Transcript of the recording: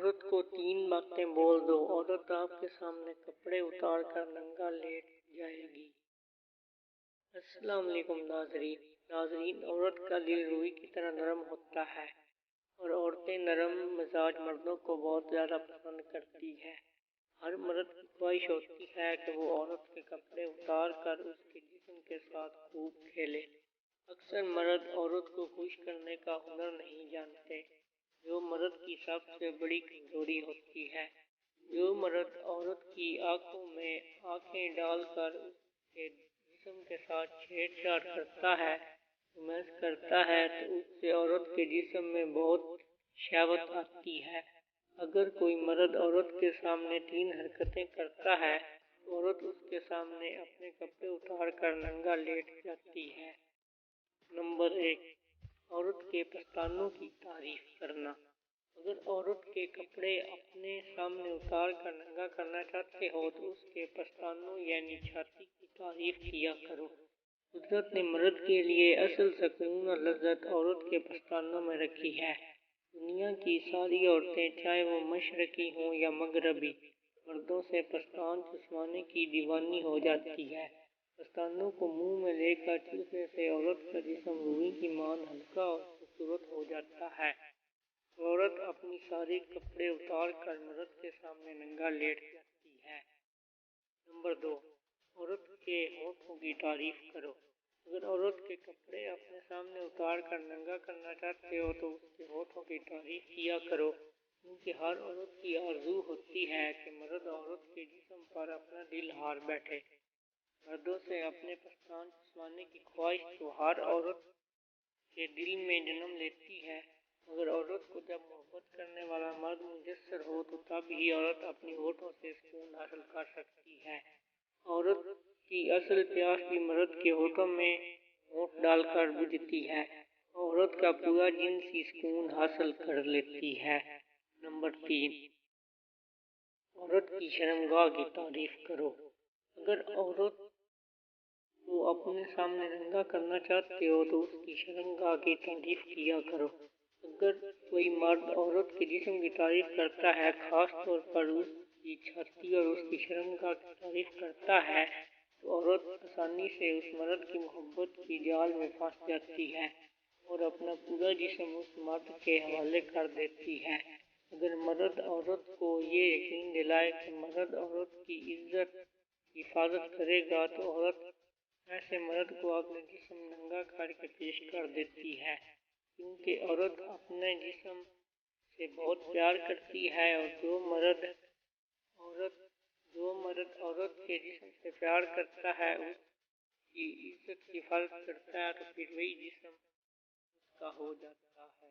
عورت کو 3 باتیں بول دو، عورت آپ کے سامنے کپڑے اتار کر ننگا لیٹ جائے گی۔ السلام علیکم ناظرین، عورت کا دل روئی کی طرح نرم ہوتا ہے اور عورتیں نرم مزاج مردوں کو بہت زیادہ پسند کرتی ہے۔ ہر مرد کی خواہش ہوتی ہے کہ وہ عورت کے کپڑے اتار کر اس کے جسم کے ساتھ خوب کھیلے۔ اکثر مرد عورت کو خوش کرنے کا ہنر نہیں جانتے، جو مرد کی سب سے بڑی کمزوری ہوتی ہے۔ جو مرد عورت کی آنکھوں میں آنکھیں ڈال کر اس کے جسم کے ساتھ چھیڑ چھاڑ کرتا ہے، رومانس کرتا ہے، تو اس سے عورت کے جسم میں بہت شہوت آتی ہے۔ اگر کوئی مرد عورت کے سامنے 3 حرکتیں کرتا ہے تو عورت اس کے سامنے اپنے کپڑے اتار کر ننگا لیٹ جاتی ہے۔ نمبر 1، عورت کے پستانوں کی تعریف کرنا۔ اگر عورت کے کپڑے اپنے سامنے اتار کر ننگا کرنا چاہتے ہو تو اس کے پستانوں یعنی چھاتی کی تعریف کیا کرو۔ قدرت نے مرد کے لیے اصل سکون اور لذت عورت کے پستانوں میں رکھی ہے۔ دنیا کی ساری عورتیں، چاہے وہ مشرقی ہوں یا مغربی، مردوں سے پستان چسوانے کی دیوانی ہو جاتی ہے۔ پستانوں کو منہ میں لے کر چوسنے سے عورت کا جسم روئی کی مان ہلکا اور خوبصورت ہو جاتا ہے۔ عورت اپنی ساری کپڑے اتار کر مرد کے سامنے ننگا لیٹ جاتی ہے۔ نمبر 2، عورت کے ہونٹوں کی تعریف کرو۔ اگر عورت کے کپڑے اپنے سامنے اتار کر ننگا کرنا چاہتے ہو تو اس کے ہونٹوں کی تعریف کیا کرو، کیونکہ ہر عورت کی آرزو ہوتی ہے کہ مرد عورت کے جسم پر اپنا دل ہار بیٹھے۔ مردوں سے اپنے پستان چسوانے کی خواہش تو ہر عورت کے دل میں جنم لیتی ہے، مگر عورت کو جب محبت کرنے والا مرد میسر ہو تو تب ہی عورت اپنی ہونٹوں سے سکون حاصل کر سکتی ہے۔ عورت کی اصل پیاس بھی مرد کے ہونٹوں میں ہونٹ ڈال کر بجھتی ہے، عورت کا پورا جنسی سکون حاصل کر لیتی ہے۔ نمبر 3، عورت کی شرمگاہ کی تعریف کرو۔ اگر عورت کو اپنے سامنے ننگا کرنا چاہتے ہو تو اس کی شرمگاہ کی تعریف کیا کرو۔ اگر کوئی مرد عورت کے جسم کی تعریف کرتا ہے، خاص طور پر اس کی چھاتی اور اس کی شرمگاہ کی تعریف کرتا ہے، تو عورت آسانی سے اس مرد کی محبت کی جال میں پھنس جاتی ہے اور اپنا پورا جسم اس مرد کے حوالے کر دیتی ہے۔ اگر مرد عورت کو یہ یقین دلائے کہ مرد عورت کی عزت کی حفاظت کرے گا تو عورت ایسے مرد کو اپنا جسم ننگا کر کے پیش کر دیتی ہے، کیونکہ عورت اپنے جسم سے بہت پیار کرتی ہے، اور جو مرد عورت کے جسم سے پیار کرتا ہے، اس کی عزت کی حفاظت کرتا ہے، تو پھر وہی جسم اس کا ہو جاتا ہے۔